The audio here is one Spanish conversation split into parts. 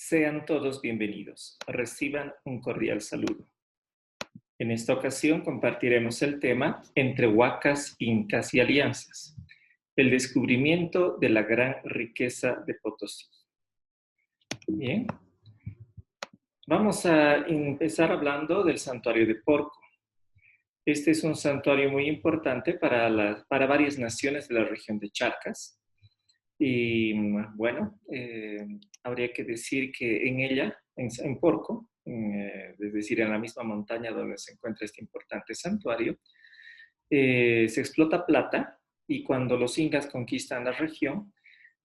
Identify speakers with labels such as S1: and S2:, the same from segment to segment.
S1: Sean todos bienvenidos. Reciban un cordial saludo. En esta ocasión compartiremos el tema Entre huacas, incas y alianzas. El descubrimiento de la gran riqueza de Potosí. Bien. Vamos a empezar hablando del santuario de Porco. Este es un santuario muy importante para varias naciones de la región de Charcas. Y bueno, habría que decir que en ella, en Porco, es decir, en la misma montaña donde se encuentra este importante santuario, se explota plata y cuando los incas conquistan la región,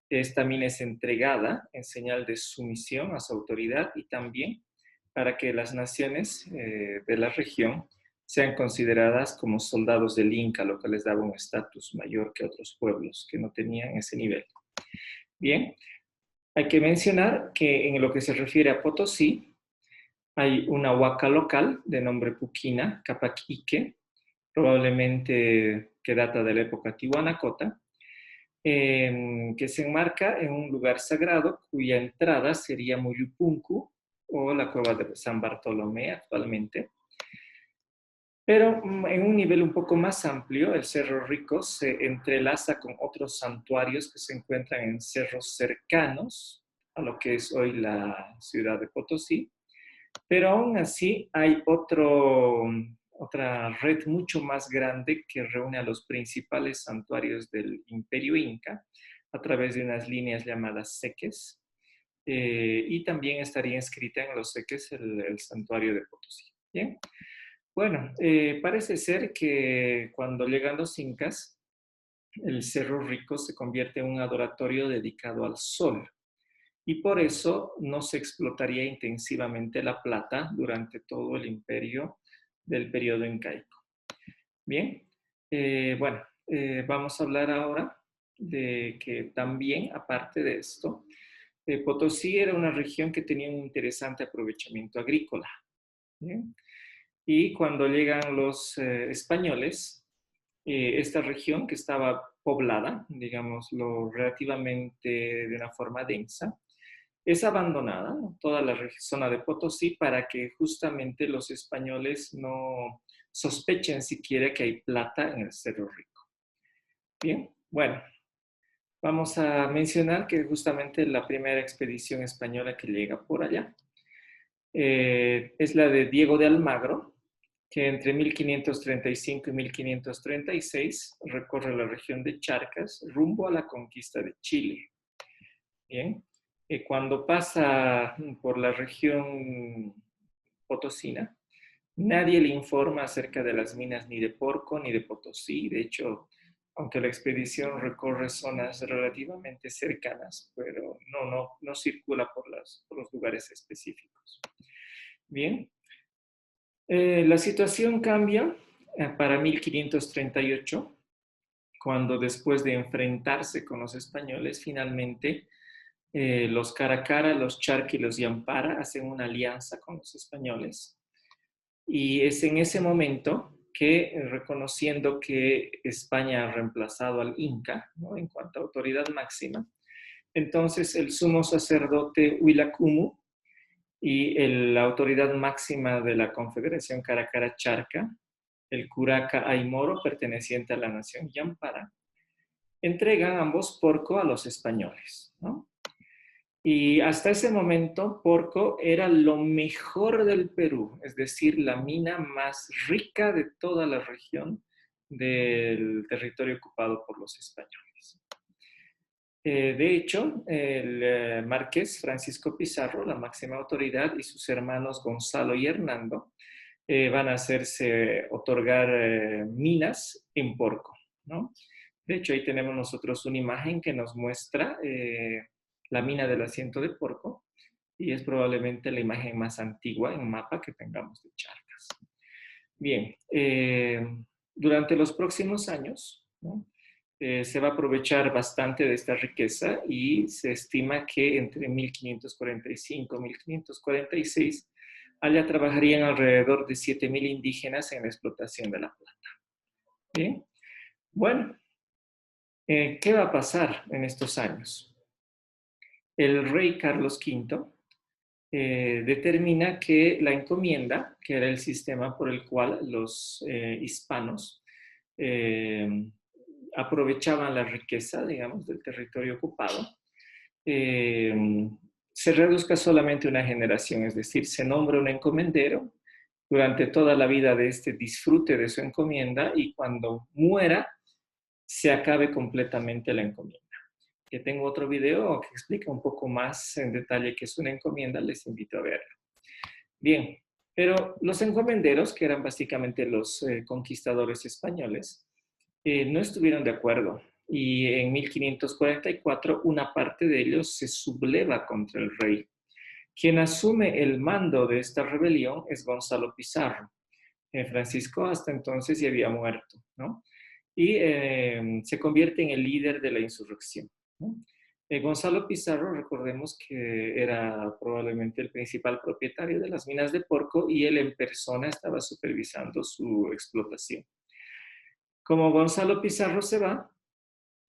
S1: esta mina es entregada en señal de sumisión a su autoridad y también para que las naciones de la región sean consideradas como soldados del Inca, lo que les daba un estatus mayor que otros pueblos que no tenían ese nivel. Bien, hay que mencionar que en lo que se refiere a Potosí, hay una huaca local de nombre Puquina, Capaquique, probablemente que data de la época Tihuanacota, que se enmarca en un lugar sagrado cuya entrada sería Muyupuncu o la cueva de San Bartolomé actualmente. Pero en un nivel un poco más amplio, el Cerro Rico se entrelaza con otros santuarios que se encuentran en cerros cercanos a lo que es hoy la ciudad de Potosí. Pero aún así hay otra red mucho más grande que reúne a los principales santuarios del Imperio Inca a través de unas líneas llamadas seques. Y también estaría inscrita en los seques el santuario de Potosí. Bien. Bueno, parece ser que cuando llegan los incas, el Cerro Rico se convierte en un adoratorio dedicado al sol y por eso no se explotaría intensivamente la plata durante todo el imperio del periodo incaico. Bien, bueno, vamos a hablar ahora de que también, aparte de esto, Potosí era una región que tenía un interesante aprovechamiento agrícola. ¿Bien? Y cuando llegan los españoles, esta región que estaba poblada, digámoslo, relativamente de una forma densa, es abandonada, ¿no? Toda la zona de Potosí para que justamente los españoles no sospechen siquiera que hay plata en el Cerro Rico. Bien, bueno, vamos a mencionar que justamente la primera expedición española que llega por allá es la de Diego de Almagro, que entre 1535 y 1536 recorre la región de Charcas rumbo a la conquista de Chile. Bien, cuando pasa por la región potosina, nadie le informa acerca de las minas ni de Porco ni de Potosí. De hecho, aunque la expedición recorre zonas relativamente cercanas, pero no circula por los lugares específicos. Bien, la situación cambia para 1538, cuando después de enfrentarse con los españoles, finalmente los Caracara, los Charqui y los Yampara hacen una alianza con los españoles. Y es en ese momento que, reconociendo que España ha reemplazado al Inca, ¿no?, en cuanto a autoridad máxima, entonces el sumo sacerdote Huilacumu y la autoridad máxima de la Confederación Caracara Charca, el curaca Aymoro, perteneciente a la nación Yampara, entregan ambos Porco a los españoles, ¿no? Y hasta ese momento, Porco era lo mejor del Perú, es decir, la mina más rica de toda la región del territorio ocupado por los españoles. De hecho, el marqués Francisco Pizarro, la máxima autoridad, y sus hermanos Gonzalo y Hernando van a hacerse otorgar minas en Porco, ¿no? De hecho, ahí tenemos nosotros una imagen que nos muestra la mina del asiento de Porco y es probablemente la imagen más antigua en mapa que tengamos de Charcas. Bien, durante los próximos años, ¿no?, se va a aprovechar bastante de esta riqueza y se estima que entre 1545 y 1546 allá trabajarían alrededor de 7,000 indígenas en la explotación de la plata. Bien, bueno, ¿qué va a pasar en estos años? El rey Carlos V determina que la encomienda, que era el sistema por el cual los hispanos aprovechaban la riqueza, digamos, del territorio ocupado, se reduzca solamente una generación, es decir, se nombra un encomendero durante toda la vida de este disfrute de su encomienda y cuando muera se acabe completamente la encomienda. Que tengo otro video que explica un poco más en detalle qué es una encomienda, les invito a verlo. Bien, pero los encomenderos, que eran básicamente los conquistadores españoles, no estuvieron de acuerdo y en 1544 una parte de ellos se subleva contra el rey. Quien asume el mando de esta rebelión es Gonzalo Pizarro. Francisco hasta entonces ya había muerto, ¿no? Y se convierte en el líder de la insurrección, ¿no? Gonzalo Pizarro, recordemos que era probablemente el principal propietario de las minas de Porco y él en persona estaba supervisando su explotación. Como Gonzalo Pizarro se va,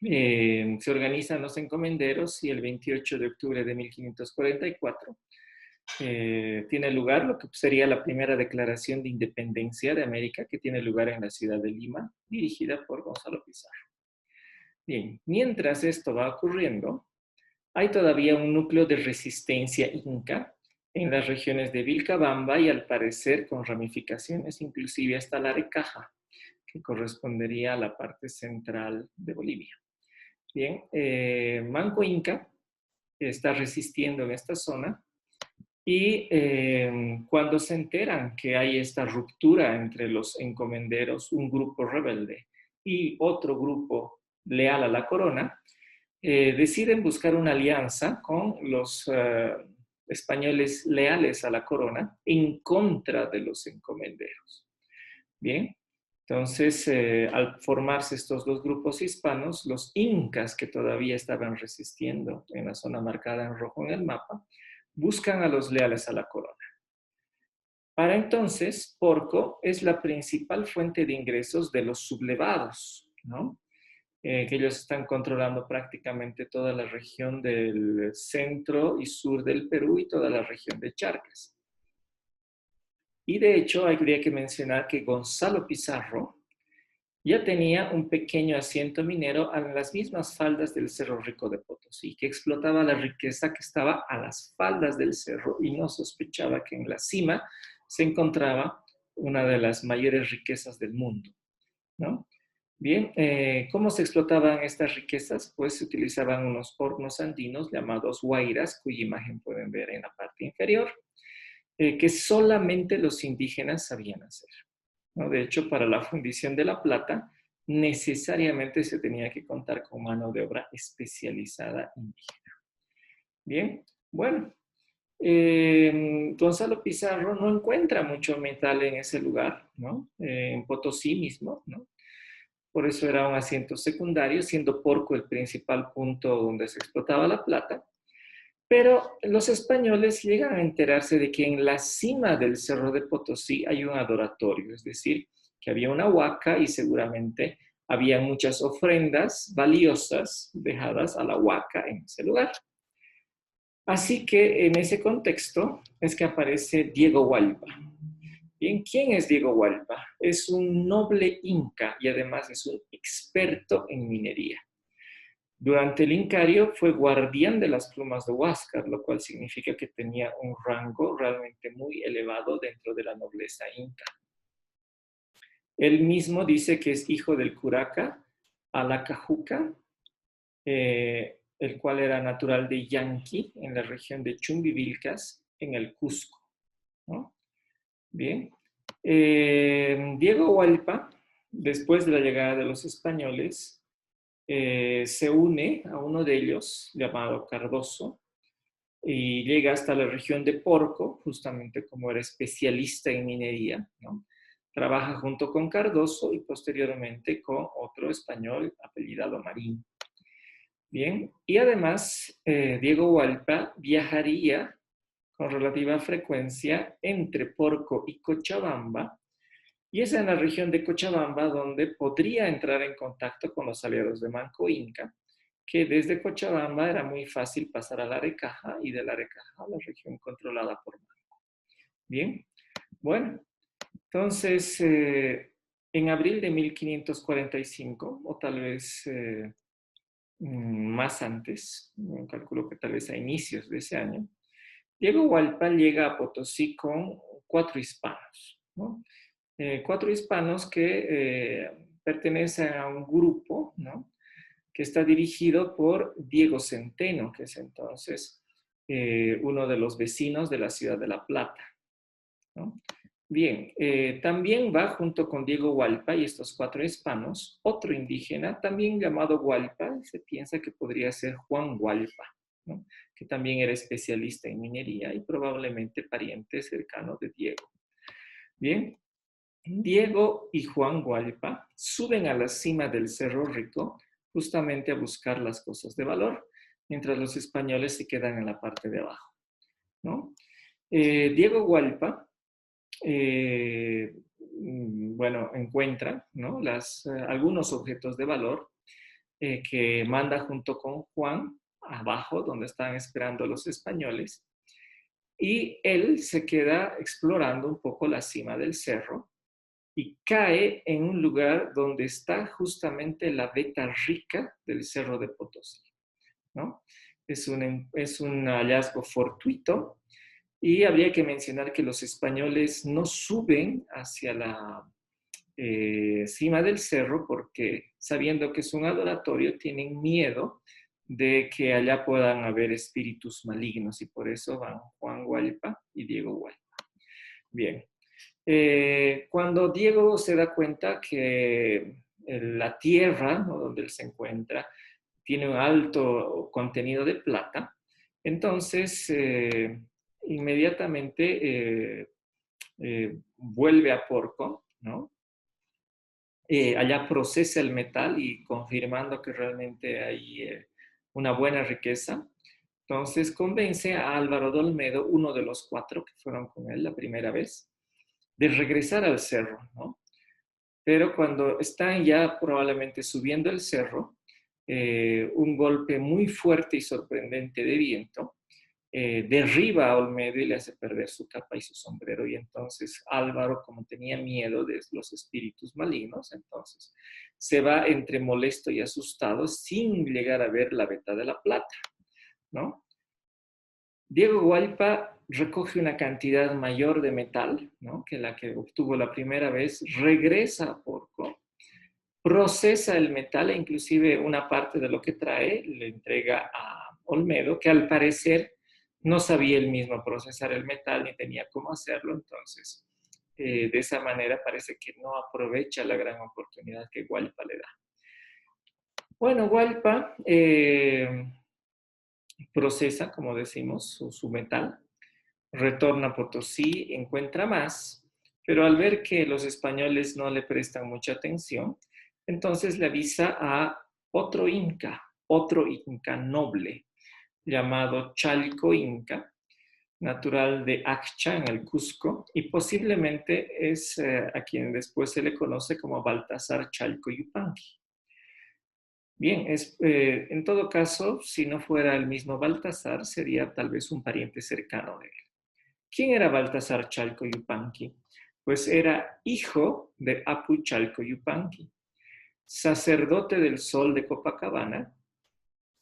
S1: se organizan los encomenderos y el 28 de octubre de 1544 tiene lugar lo que sería la primera declaración de independencia de América, que tiene lugar en la ciudad de Lima, dirigida por Gonzalo Pizarro. Bien, mientras esto va ocurriendo, hay todavía un núcleo de resistencia inca en las regiones de Vilcabamba y al parecer con ramificaciones inclusive hasta la Arecaja, que correspondería a la parte central de Bolivia. Bien, Manco Inca está resistiendo en esta zona y cuando se enteran que hay esta ruptura entre los encomenderos, un grupo rebelde y otro grupo leal a la corona, deciden buscar una alianza con los españoles leales a la corona en contra de los encomenderos. Bien, entonces al formarse estos dos grupos hispanos, los incas que todavía estaban resistiendo en la zona marcada en rojo en el mapa, buscan a los leales a la corona. Para entonces, Porco es la principal fuente de ingresos de los sublevados, ¿no? Que ellos están controlando prácticamente toda la región del centro y sur del Perú y toda la región de Charcas. Y de hecho, habría que mencionar que Gonzalo Pizarro ya tenía un pequeño asiento minero en las mismas faldas del Cerro Rico de Potosí, que explotaba la riqueza que estaba a las faldas del cerro y no sospechaba que en la cima se encontraba una de las mayores riquezas del mundo, ¿no? Bien, ¿cómo se explotaban estas riquezas? Pues se utilizaban unos hornos andinos llamados huayras, cuya imagen pueden ver en la parte inferior, que solamente los indígenas sabían hacer, ¿no? De hecho, para la fundición de la plata, necesariamente se tenía que contar con mano de obra especializada indígena. Bien, bueno, Gonzalo Pizarro no encuentra mucho metal en ese lugar, ¿no? En Potosí mismo, ¿no? Por eso era un asiento secundario, siendo Porco el principal punto donde se explotaba la plata. Pero los españoles llegan a enterarse de que en la cima del Cerro de Potosí hay un adoratorio, es decir, que había una huaca y seguramente había muchas ofrendas valiosas dejadas a la huaca en ese lugar. Así que en ese contexto es que aparece Diego Hualpa. Bien, ¿quién es Diego Hualpa? Es un noble inca y además es un experto en minería. Durante el Incario fue guardián de las plumas de Huáscar, lo cual significa que tenía un rango realmente muy elevado dentro de la nobleza inca. Él mismo dice que es hijo del curaca Alacajuca, el cual era natural de Yanqui, en la región de Chumbivilcas, en el Cusco, ¿no? Bien. Diego Hualpa, después de la llegada de los españoles, se une a uno de ellos, llamado Cardoso, y llega hasta la región de Porco, justamente como era especialista en minería, ¿no? Trabaja junto con Cardoso y posteriormente con otro español apellidado Marín. Bien, y además Diego Hualpa viajaría con relativa frecuencia entre Porco y Cochabamba, y es en la región de Cochabamba donde podría entrar en contacto con los aliados de Manco Inca que desde Cochabamba era muy fácil pasar a Larecaja y de Larecaja a la región controlada por Manco. Bien, bueno, entonces en abril de 1545, o tal vez más antes, calculo que tal vez a inicios de ese año, Diego Hualpa llega a Potosí con 4 hispanos, ¿no? 4 hispanos que pertenecen a un grupo, ¿no? Que está dirigido por Diego Centeno, que es entonces uno de los vecinos de la ciudad de La Plata, ¿no? Bien, también va junto con Diego Hualpa y estos 4 hispanos, otro indígena también llamado Hualpa, se piensa que podría ser Juan Hualpa, ¿no? Que también era especialista en minería y probablemente pariente cercano de Diego. Bien, Diego y Juan Hualpa suben a la cima del Cerro Rico justamente a buscar las cosas de valor, mientras los españoles se quedan en la parte de abajo, ¿no? Diego Hualpa bueno, encuentra, ¿no? Algunos objetos de valor que manda junto con Juan abajo, donde están esperando los españoles, y él se queda explorando un poco la cima del cerro y cae en un lugar donde está justamente la veta rica del Cerro de Potosí, ¿no? Es un hallazgo fortuito. Y habría que mencionar que los españoles no suben hacia la cima del cerro porque sabiendo que es un adoratorio tienen miedo de que allá puedan haber espíritus malignos y por eso van Juan Hualpa y Diego Hualpa. Bien, cuando Diego se da cuenta que la tierra, ¿no? Donde él se encuentra tiene un alto contenido de plata, entonces inmediatamente vuelve a Porco, ¿no? Allá procesa el metal y confirmando que realmente hay una buena riqueza. Entonces convence a Álvaro de Olmedo, uno de los 4 que fueron con él la primera vez, de regresar al cerro, ¿no? Pero cuando están ya probablemente subiendo el cerro, un golpe muy fuerte y sorprendente de viento derriba a Olmedo y le hace perder su capa y su sombrero. Y entonces Álvaro, como tenía miedo de los espíritus malignos, entonces se va entre molesto y asustado sin llegar a ver la veta de la plata, ¿no? Diego Hualpa recoge una cantidad mayor de metal, ¿no? Que la que obtuvo la primera vez, regresa a Porco, procesa el metal e inclusive una parte de lo que trae le entrega a Olmedo, que al parecer no sabía él mismo procesar el metal ni tenía cómo hacerlo, entonces de esa manera parece que no aprovecha la gran oportunidad que Hualpa le da. Bueno, Hualpa procesa, como decimos, su metal, retorna a Potosí, encuentra más, pero al ver que los españoles no le prestan mucha atención, entonces le avisa a otro inca noble, llamado Chalco Inca, natural de Accha, en el Cusco, y posiblemente es a quien después se le conoce como Baltasar Chalco Yupanqui. Bien, en todo caso, si no fuera el mismo Baltasar, sería tal vez un pariente cercano de él. ¿Quién era Baltasar Chalco Yupanqui? Pues era hijo de Apu Chalco Yupanqui, sacerdote del Sol de Copacabana,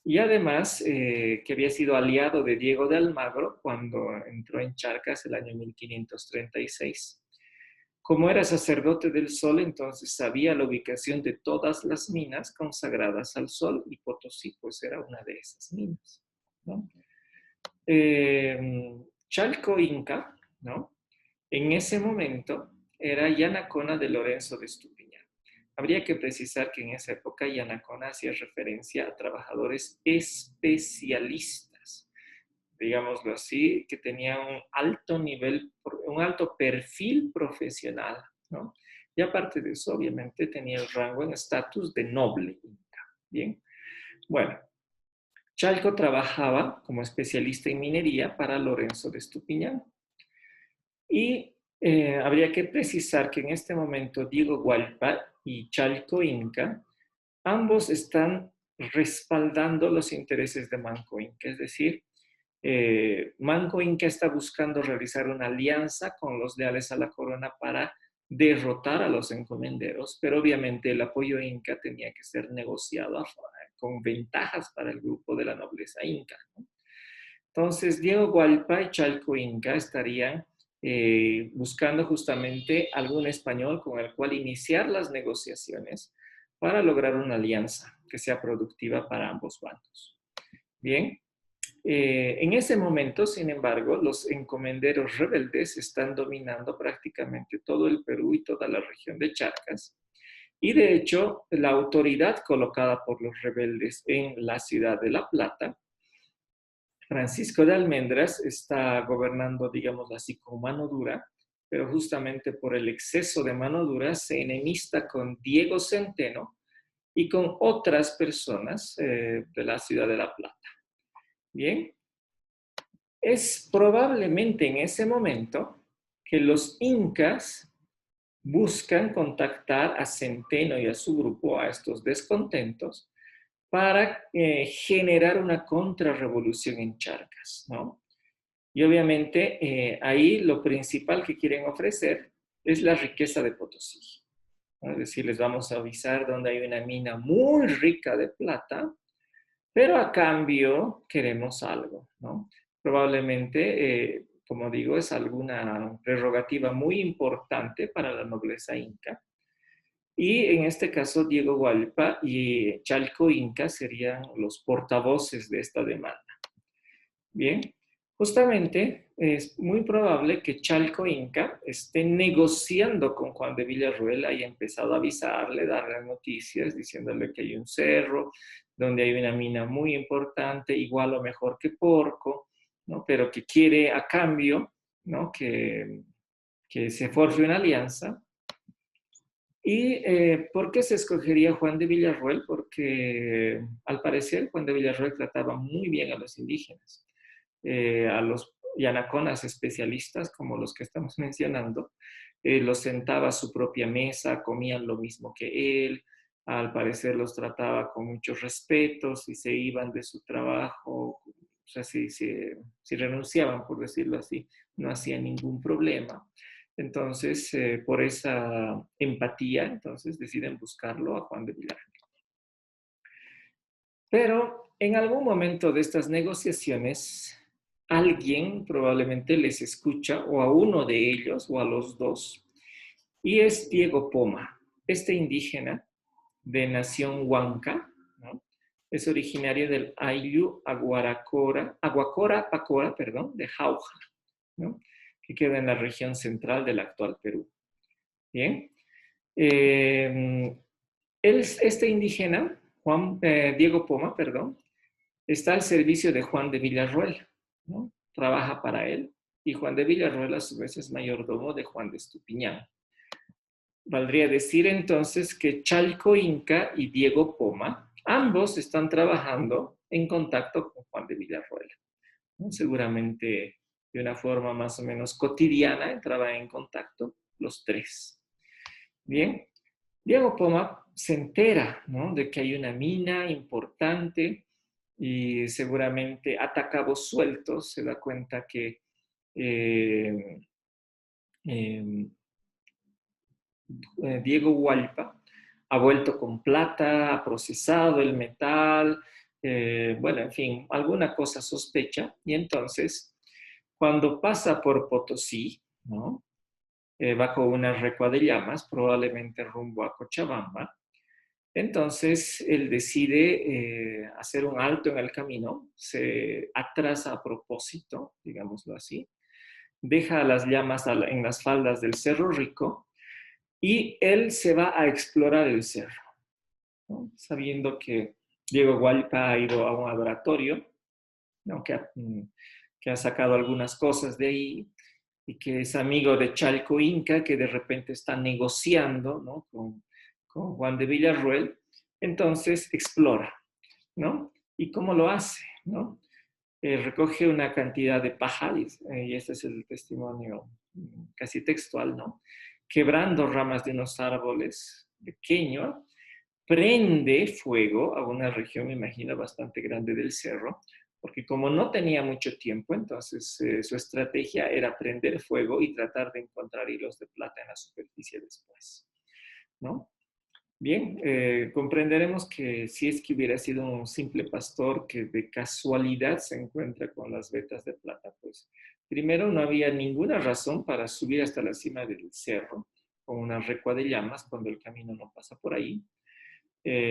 S1: y además que había sido aliado de Diego de Almagro cuando entró en Charcas el año 1536. Como era sacerdote del Sol, entonces sabía la ubicación de todas las minas consagradas al Sol y Potosí pues era una de esas minas, ¿no? Chalco Inca, ¿no? En ese momento era Yanacona de Lorenzo de Estupiñán. Habría que precisar que en esa época Yanacona hacía referencia a trabajadores especialistas, digámoslo así, que tenían un alto nivel, un alto perfil profesional, ¿no? Y aparte de eso, obviamente, tenía el rango en estatus de noble inca. Bien, bueno, Chalco trabajaba como especialista en minería para Lorenzo de Estupiñán. Y habría que precisar que en este momento Diego Hualpa y Chalco Inca, ambos están respaldando los intereses de Manco Inca. Es decir, Manco Inca está buscando realizar una alianza con los leales a la corona para derrotar a los encomenderos, pero obviamente el apoyo inca tenía que ser negociado con ventajas para el grupo de la nobleza inca, ¿no? Entonces, Diego Gualpa y Chalco Inca estarían buscando justamente algún español con el cual iniciar las negociaciones para lograr una alianza que sea productiva para ambos bandos. Bien, en ese momento, sin embargo, los encomenderos rebeldes están dominando prácticamente todo el Perú y toda la región de Charcas. Y de hecho, la autoridad colocada por los rebeldes en la ciudad de La Plata, Francisco de Almendras, está gobernando, digamos así, con mano dura, pero justamente por el exceso de mano dura se enemista con Diego Centeno y con otras personas de la ciudad de La Plata. Bien, es probablemente en ese momento que los incas buscan contactar a Centeno y a su grupo, a estos descontentos, para generar una contrarrevolución en Charcas, ¿no? Y obviamente ahí lo principal que quieren ofrecer es la riqueza de Potosí, ¿no? Es decir, les vamos a avisar donde hay una mina muy rica de plata, pero a cambio queremos algo, ¿no? Probablemente, como digo, es alguna prerrogativa muy importante para la nobleza inca. Y en este caso, Diego Gualpa y Chalco Inca serían los portavoces de esta demanda. Bien, justamente es muy probable que Chalco Inca esté negociando con Juan de Villarroel, haya empezado a avisarle, darle noticias, diciéndole que hay un cerro donde hay una mina muy importante, igual o mejor que Porco, ¿no? Pero que quiere a cambio, ¿no? que se forje una alianza. ¿Y por qué se escogería Juan de Villarroel? Porque al parecer Juan de Villarroel trataba muy bien a los indígenas, a los yanaconas especialistas como los que estamos mencionando, los sentaba a su propia mesa, comían lo mismo que él, al parecer los trataba con muchos respetos y se iban de su trabajo, o sea, si renunciaban, por decirlo así, no hacían ningún problema. Entonces, por esa empatía, entonces deciden buscarlo a Juan de Villarroel. Pero en algún momento de estas negociaciones, alguien probablemente les escucha, o a uno de ellos, o a los dos, y es Diego Poma, este indígena de nación Huanca, ¿no? Es originario del Ayllu Aguacora Pacora, perdón, de Jauja, ¿no? Que queda en la región central del actual Perú. Bien. Este indígena, Diego Poma, perdón, está al servicio de Juan de Villarroel, ¿no? Trabaja para él, y Juan de Villarroel a su vez es mayordomo de Juan de Estupiñán. Valdría decir entonces que Chalco Inca y Diego Poma, ambos están trabajando en contacto con Juan de Villarroel, ¿no? Seguramente de una forma más o menos cotidiana entraban en contacto los tres. Bien, Diego Poma se entera, ¿no?, de que hay una mina importante y seguramente ata cabos sueltos se da cuenta que eh, eh, Diego Hualpa ha vuelto con plata, ha procesado el metal, bueno, en fin, alguna cosa sospecha. Y entonces, cuando pasa por Potosí, ¿no?, bajo una recua de llamas, probablemente rumbo a Cochabamba, entonces él decide hacer un alto en el camino, se atrasa a propósito, digámoslo así, deja las llamas en las faldas del Cerro Rico y él se va a explorar el cerro, ¿no? Sabiendo que Diego Gualpa ha ido a un adoratorio, ¿no?, que ha sacado algunas cosas de ahí y que es amigo de Chalco Inca, que de repente está negociando, ¿no?, con Juan de Villarroel. Entonces explora, ¿no? ¿Y cómo lo hace, no? Recoge una cantidad de paja, y este es el testimonio casi textual, ¿no? Quebrando ramas de unos árboles pequeños prende fuego a una región, me imagino, bastante grande del cerro, porque como no tenía mucho tiempo, entonces su estrategia era prender fuego y tratar de encontrar hilos de plata en la superficie después, ¿no? Bien, comprenderemos que si es que hubiera sido un simple pastor que de casualidad se encuentra con las vetas de plata, pues primero no había ninguna razón para subir hasta la cima del cerro con una recua de llamas cuando el camino no pasa por ahí.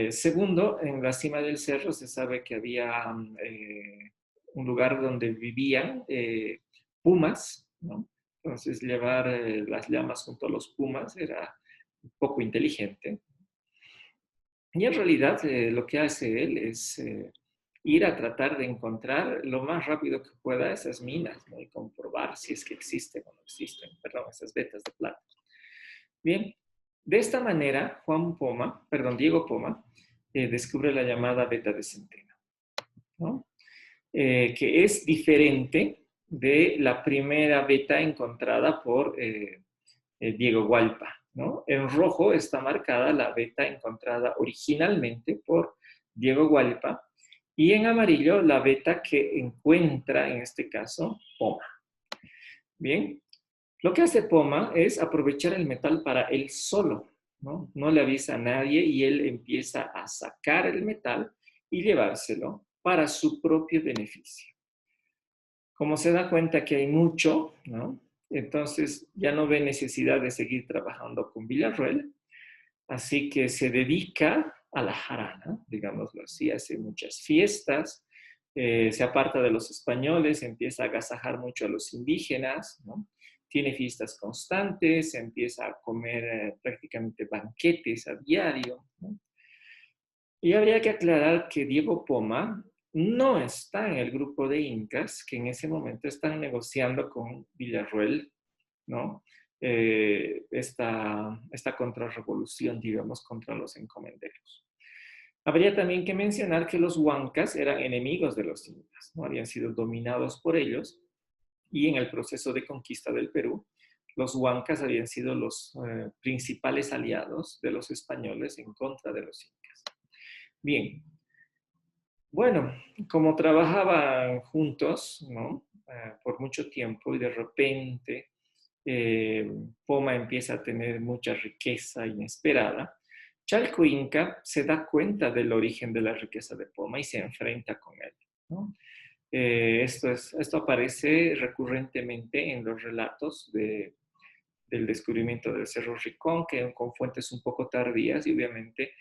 S1: Segundo, en la cima del cerro se sabe que había un lugar donde vivían pumas, ¿no? Entonces llevar las llamas junto a los pumas era un poco inteligente. Y en realidad lo que hace él es ir a tratar de encontrar lo más rápido que pueda esas minas, ¿no? Y comprobar si es que existen o no existen, perdón, esas vetas de plata. Bien, de esta manera Diego Poma, descubre la llamada veta de centeno, ¿no? Que es diferente de la primera veta encontrada por Diego Hualpa, ¿no? En rojo está marcada la veta encontrada originalmente por Diego Hualpa y en amarillo la veta que encuentra, en este caso, Poma. Bien, lo que hace Poma es aprovechar el metal para él solo, ¿no? No le avisa a nadie y él empieza a sacar el metal y llevárselo para su propio beneficio. Como se da cuenta que hay mucho, ¿no? Entonces ya no ve necesidad de seguir trabajando con Villarroel, así que se dedica a la jarana, digámoslo así, hace muchas fiestas, se aparta de los españoles, empieza a agasajar mucho a los indígenas, ¿no? Tiene fiestas constantes, empieza a comer prácticamente banquetes a diario, ¿no? Y habría que aclarar que Diego Poma no está en el grupo de incas que en ese momento están negociando con Villarroel, ¿no? Esta contrarrevolución, digamos, contra los encomenderos. Habría también que mencionar que los huancas eran enemigos de los incas, ¿no? Habían sido dominados por ellos y en el proceso de conquista del Perú, los huancas habían sido los principales aliados de los españoles en contra de los incas. Bien, bueno, como trabajaban juntos, ¿no? Por mucho tiempo y de repente Poma empieza a tener mucha riqueza inesperada, Chalco Inca se da cuenta del origen de la riqueza de Poma y se enfrenta con él, ¿no? Esto aparece recurrentemente en los relatos del descubrimiento del Cerro Ricón, que con fuentes un poco tardías y obviamente,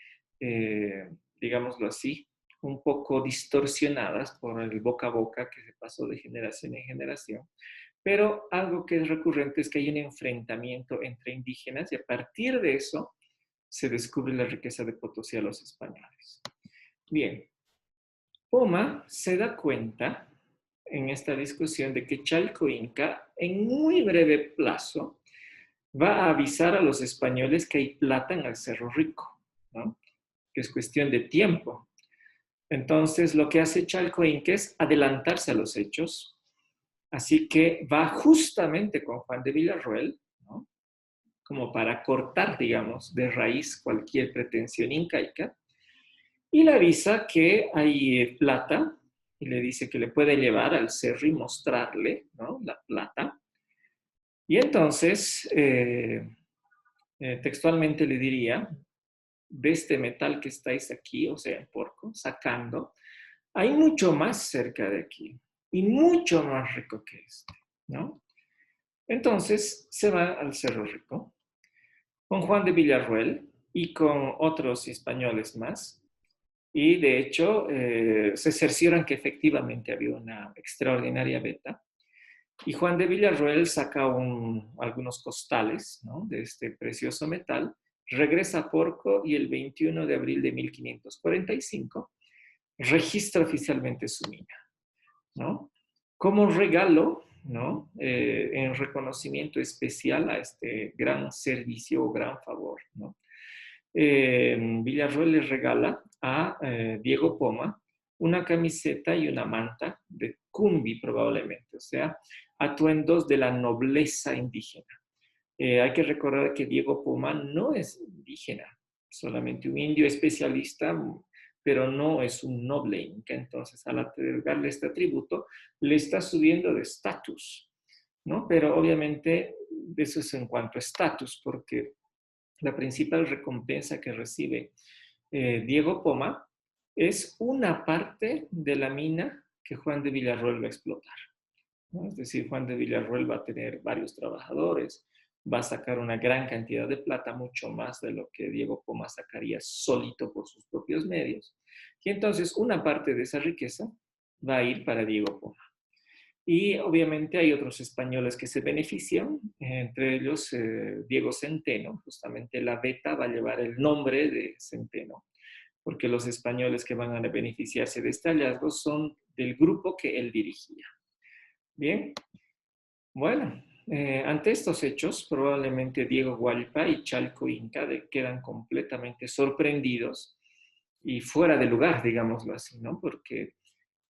S1: digámoslo así, un poco distorsionadas por el boca a boca que se pasó de generación en generación. Pero algo que es recurrente es que hay un enfrentamiento entre indígenas y a partir de eso se descubre la riqueza de Potosí a los españoles. Bien, Poma se da cuenta en esta discusión de que Chalco Inca en muy breve plazo va a avisar a los españoles que hay plata en el Cerro Rico, ¿no? Que es cuestión de tiempo. Entonces, lo que hace Chalco Inca es adelantarse a los hechos, así que va justamente con Juan de Villarroel, ¿no? Como para cortar, digamos, de raíz cualquier pretensión incaica, y le avisa que hay plata, y le dice que le puede llevar al cerro y mostrarle, ¿no? La plata. Y entonces, textualmente le diría, de este metal que estáis aquí, o sea, en Porco, sacando, hay mucho más cerca de aquí y mucho más rico que este, ¿no? Entonces se va al Cerro Rico con Juan de Villarroel y con otros españoles más. Y de hecho se cercioran que efectivamente había una extraordinaria veta. Y Juan de Villarroel saca algunos costales, ¿no? De este precioso metal, regresa a Porco y el 21 de abril de 1545 registra oficialmente su mina, ¿no? Como regalo, ¿no? En reconocimiento especial a este gran servicio o gran favor, ¿no? Villarroel le regala a Diego Poma una camiseta y una manta de cumbi probablemente, o sea, atuendos de la nobleza indígena. Hay que recordar que Diego Poma no es indígena, solamente un indio especialista, pero no es un noble inca. Entonces, al otorgarle este atributo, le está subiendo de estatus, ¿no? Pero obviamente eso es en cuanto a estatus, porque la principal recompensa que recibe Diego Poma es una parte de la mina que Juan de Villarroel va a explotar, ¿no? Es decir, Juan de Villarroel va a tener varios trabajadores, va a sacar una gran cantidad de plata, mucho más de lo que Diego Poma sacaría solito por sus propios medios. Y entonces una parte de esa riqueza va a ir para Diego Poma. Y obviamente hay otros españoles que se benefician, entre ellos Diego Centeno. Justamente la veta va a llevar el nombre de Centeno, porque los españoles que van a beneficiarse de este hallazgo son del grupo que él dirigía. Bien, bueno, ante estos hechos, probablemente Diego Gualpa y Chalco Inca quedan completamente sorprendidos y fuera de lugar, digámoslo así, ¿no? Porque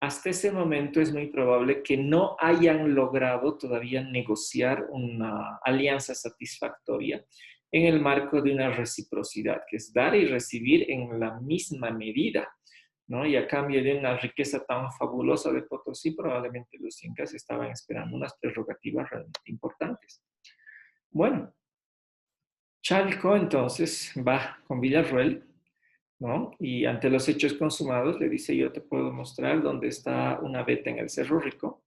S1: hasta ese momento es muy probable que no hayan logrado todavía negociar una alianza satisfactoria en el marco de una reciprocidad, que es dar y recibir en la misma medida, ¿no? Y a cambio de una riqueza tan fabulosa de Potosí, probablemente los incas estaban esperando unas prerrogativas realmente importantes. Bueno, Chalco entonces va con Villarroel, ¿no? Y ante los hechos consumados le dice, yo te puedo mostrar dónde está una veta en el Cerro Rico.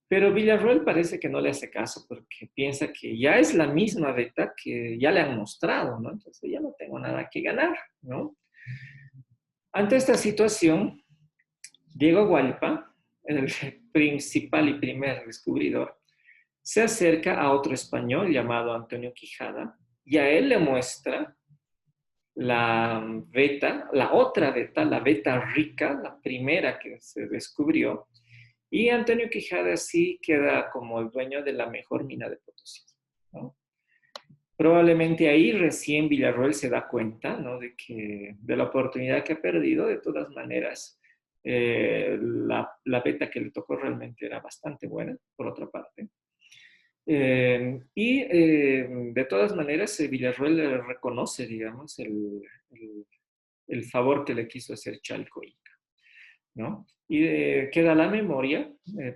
S1: Pero Villarroel parece que no le hace caso porque piensa que ya es la misma veta que ya le han mostrado, ¿no? Entonces ya no tengo nada que ganar, ¿no? Ante esta situación, Diego Gualpa, el principal y primer descubridor, se acerca a otro español llamado Antonio Quijada y a él le muestra la veta, la otra veta, la veta rica, la primera que se descubrió, y Antonio Quijada sí queda como el dueño de la mejor mina de Potosí, ¿no? Probablemente ahí recién Villarroel se da cuenta, ¿no? De la oportunidad que ha perdido. De todas maneras, la beta que le tocó realmente era bastante buena, por otra parte. De todas maneras, Villarroel le reconoce, digamos, el favor que le quiso hacer Chalco Inca, ¿no? Y queda la memoria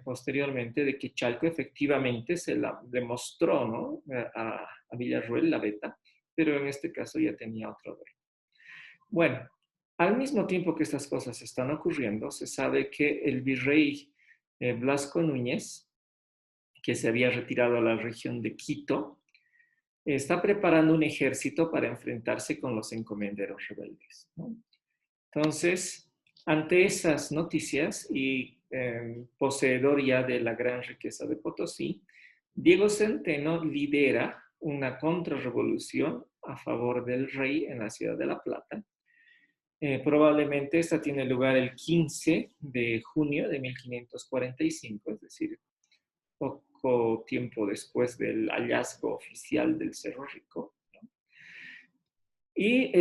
S1: posteriormente de que Chalco efectivamente se la demostró, ¿no? a Villarroel la beta, pero en este caso ya tenía otro rey. Bueno, al mismo tiempo que estas cosas están ocurriendo, se sabe que el virrey Blasco Núñez, que se había retirado a la región de Quito, está preparando un ejército para enfrentarse con los encomenderos rebeldes, ¿no? Entonces, ante esas noticias y poseedor ya de la gran riqueza de Potosí, Diego Centeno lidera una contrarrevolución a favor del rey en la ciudad de La Plata. Probablemente esta tiene lugar el 15 de junio de 1545, es decir, poco tiempo después del hallazgo oficial del Cerro Rico, ¿no? Y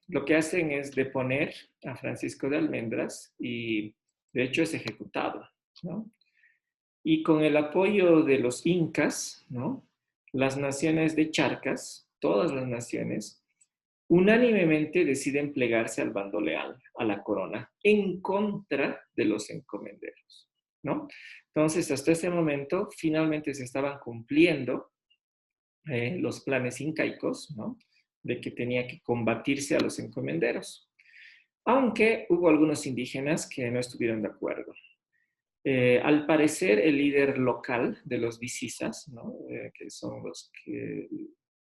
S1: lo que hacen es deponer a Francisco de Almendras y de hecho es ejecutado, ¿no? Y con el apoyo de los incas, ¿no? Las naciones de Charcas, todas las naciones, unánimemente deciden plegarse al bando leal, a la corona, en contra de los encomenderos, ¿no? Entonces, hasta ese momento, finalmente se estaban cumpliendo los planes incaicos, ¿no? De que tenía que combatirse a los encomenderos, aunque hubo algunos indígenas que no estuvieron de acuerdo. Al parecer, el líder local de los Vicisas, ¿no? Que son los que,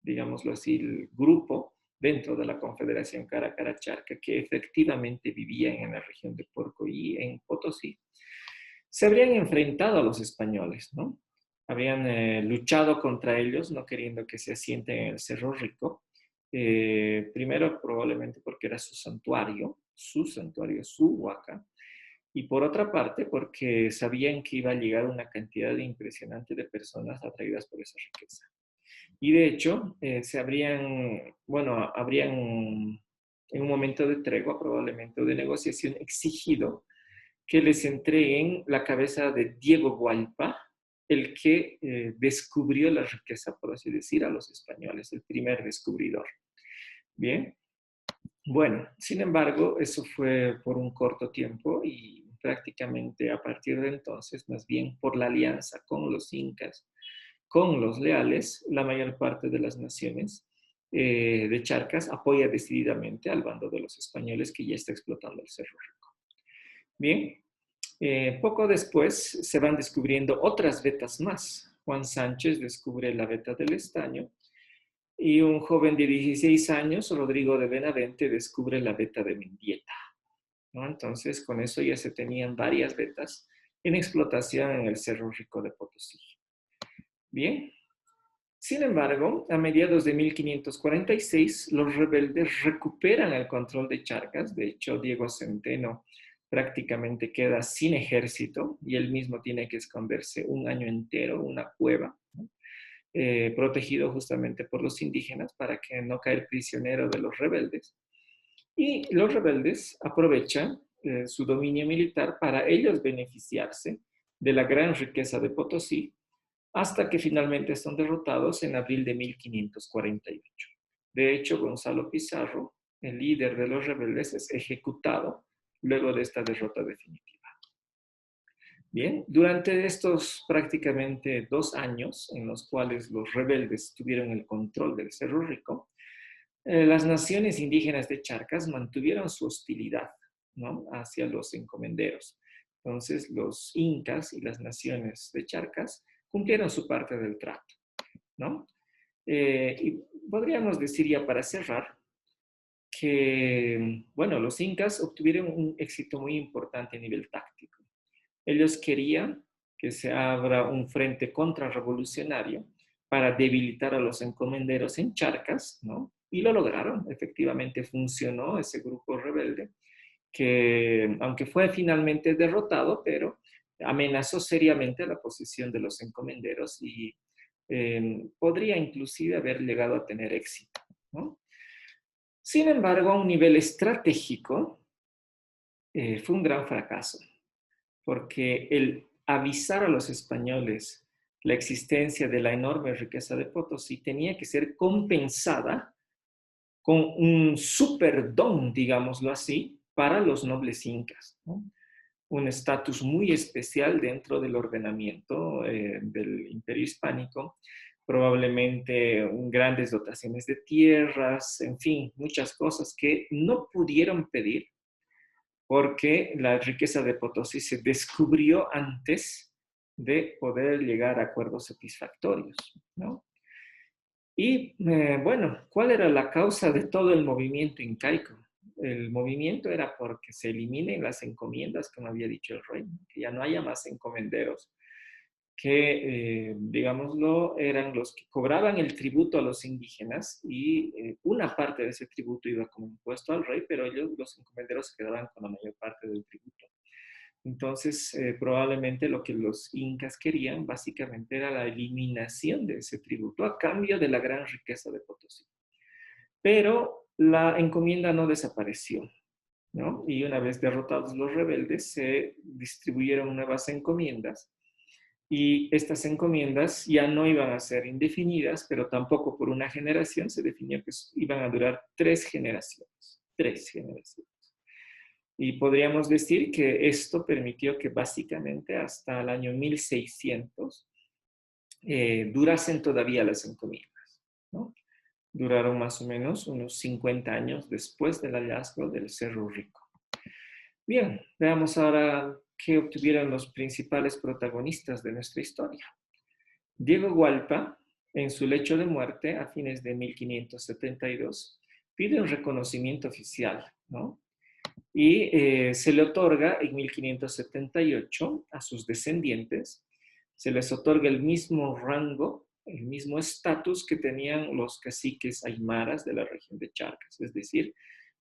S1: digámoslo así, el grupo dentro de la Confederación Caracara-Charca, que efectivamente vivían en la región de Porco y en Potosí, se habrían enfrentado a los españoles, ¿no? Habían luchado contra ellos, no queriendo que se asienten en el Cerro Rico. Primero, probablemente porque era su santuario, su huaca. Y por otra parte, porque sabían que iba a llegar una cantidad impresionante de personas atraídas por esa riqueza. Y de hecho, habrían en un momento de tregua, probablemente, o de negociación, exigido que les entreguen la cabeza de Diego Gualpa, el que descubrió la riqueza, por así decir, a los españoles, el primer descubridor. Bien, bueno, sin embargo, eso fue por un corto tiempo y prácticamente a partir de entonces, más bien por la alianza con los incas, con los leales, la mayor parte de las naciones de Charcas apoya decididamente al bando de los españoles que ya está explotando el Cerro Rico. Bien, poco después se van descubriendo otras vetas más. Juan Sánchez descubre la veta del estaño y un joven de 16 años, Rodrigo de Benavente, descubre la veta de Mendieta, ¿no? Entonces, con eso ya se tenían varias vetas en explotación en el Cerro Rico de Potosí. Bien, sin embargo, a mediados de 1546, los rebeldes recuperan el control de Charcas. De hecho, Diego Centeno prácticamente queda sin ejército y él mismo tiene que esconderse un año entero en una cueva, ¿no? Protegido justamente por los indígenas para que no caer prisionero de los rebeldes. Y los rebeldes aprovechan su dominio militar para ellos beneficiarse de la gran riqueza de Potosí hasta que finalmente son derrotados en abril de 1548. De hecho, Gonzalo Pizarro, el líder de los rebeldes, es ejecutado luego de esta derrota definitiva. Bien, durante estos prácticamente 2 años en los cuales los rebeldes tuvieron el control del Cerro Rico, las naciones indígenas de Charcas mantuvieron su hostilidad, ¿no?, hacia los encomenderos. Entonces, los incas y las naciones de Charcas cumplieron su parte del trato, ¿no? Y podríamos decir ya para cerrar que, bueno, los incas obtuvieron un éxito muy importante a nivel táctico. Ellos querían que se abra un frente contrarrevolucionario para debilitar a los encomenderos en Charcas, ¿no? Y lo lograron, efectivamente funcionó ese grupo rebelde, que aunque fue finalmente derrotado, pero amenazó seriamente la posición de los encomenderos y podría inclusive haber llegado a tener éxito, ¿no? Sin embargo, a un nivel estratégico, fue un gran fracaso porque el avisar a los españoles la existencia de la enorme riqueza de Potosí tenía que ser compensada con un superdón, digámoslo así, para los nobles incas, ¿no? Un estatus muy especial dentro del ordenamiento del Imperio Hispánico, probablemente grandes dotaciones de tierras, en fin, muchas cosas que no pudieron pedir porque la riqueza de Potosí se descubrió antes de poder llegar a acuerdos satisfactorios, ¿no? Y bueno, ¿cuál era la causa de todo el movimiento incaico? El movimiento era porque se eliminen las encomiendas, como había dicho el rey, que ya no haya más encomenderos, que, digámoslo, eran los que cobraban el tributo a los indígenas y una parte de ese tributo iba como impuesto al rey, pero ellos, los encomenderos, se quedaban con la mayor parte del tributo. Entonces, probablemente lo que los incas querían básicamente era la eliminación de ese tributo a cambio de la gran riqueza de Potosí. Pero la encomienda no desapareció, ¿no? Y una vez derrotados los rebeldes, se distribuyeron nuevas encomiendas y estas encomiendas ya no iban a ser indefinidas, pero tampoco por una generación. Se definió que iban a durar 3 generaciones. 3 generaciones. Y podríamos decir que esto permitió que básicamente hasta el año 1600 durasen todavía las encomiendas, ¿no? Duraron más o menos unos 50 años después del hallazgo del Cerro Rico. Bien, veamos ahora qué obtuvieron los principales protagonistas de nuestra historia. Diego Hualpa, en su lecho de muerte a fines de 1572, pide un reconocimiento oficial, ¿no? Y se le otorga en 1578 a sus descendientes, se les otorga el mismo rango, el mismo estatus que tenían los caciques aymaras de la región de Charcas, es decir,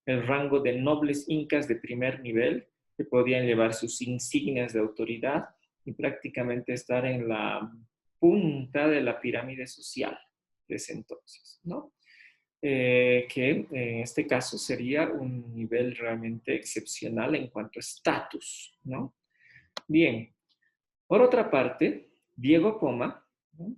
S1: el rango de nobles incas de primer nivel que podían llevar sus insignias de autoridad y prácticamente estar en la punta de la pirámide social de ese entonces, ¿no? Que en este caso sería un nivel realmente excepcional en cuanto a estatus, ¿no? Bien, por otra parte, Diego Poma, ¿no?,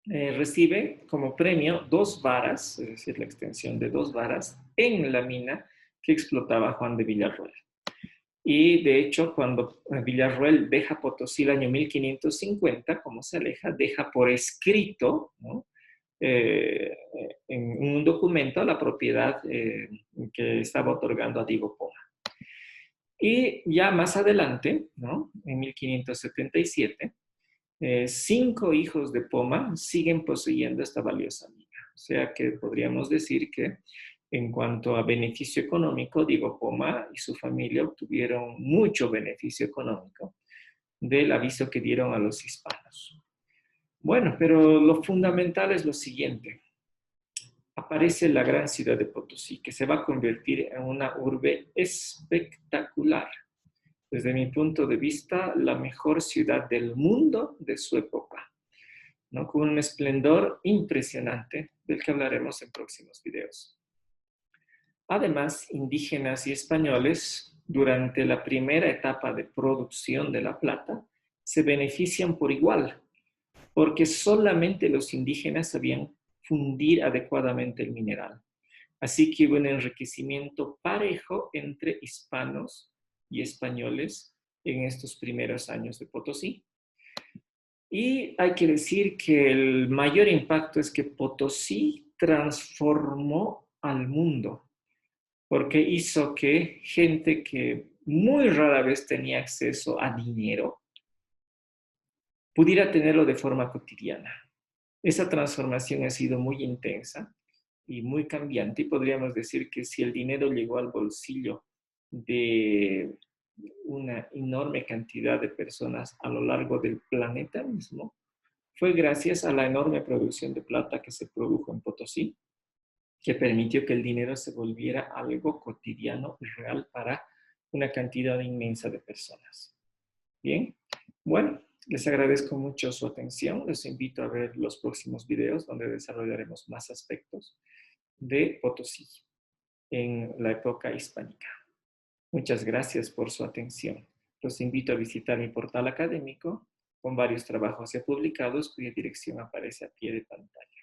S1: recibe como premio 2 varas, es decir, la extensión de 2 varas, en la mina que explotaba Juan de Villarroel. Y de hecho, cuando Villarroel deja Potosí el año 1550, como se aleja, deja por escrito, ¿no? En un documento la propiedad que estaba otorgando a Diego Poma. Y ya más adelante, ¿no? En 1577, 5 hijos de Poma siguen poseyendo esta valiosa mina. O sea que podríamos decir que en cuanto a beneficio económico, Diego Poma y su familia obtuvieron mucho beneficio económico del aviso que dieron a los hispanos. Bueno, pero lo fundamental es lo siguiente. Aparece la gran ciudad de Potosí, que se va a convertir en una urbe espectacular. Desde mi punto de vista, la mejor ciudad del mundo de su época, ¿no? Con un esplendor impresionante del que hablaremos en próximos videos. Además, indígenas y españoles, durante la primera etapa de producción de la plata, se benefician por igual, porque solamente los indígenas sabían fundir adecuadamente el mineral. Así que hubo un enriquecimiento parejo entre hispanos y españoles en estos primeros años de Potosí. Y hay que decir que el mayor impacto es que Potosí transformó al mundo, porque hizo que gente que muy rara vez tenía acceso a dinero pudiera tenerlo de forma cotidiana. Esa transformación ha sido muy intensa y muy cambiante, y podríamos decir que si el dinero llegó al bolsillo de una enorme cantidad de personas a lo largo del planeta mismo, fue gracias a la enorme producción de plata que se produjo en Potosí, que permitió que el dinero se volviera algo cotidiano y real para una cantidad inmensa de personas. Bien, bueno, les agradezco mucho su atención. Les invito a ver los próximos videos donde desarrollaremos más aspectos de Potosí en la época hispánica. Muchas gracias por su atención. Los invito a visitar mi portal académico con varios trabajos ya publicados cuya dirección aparece a pie de pantalla.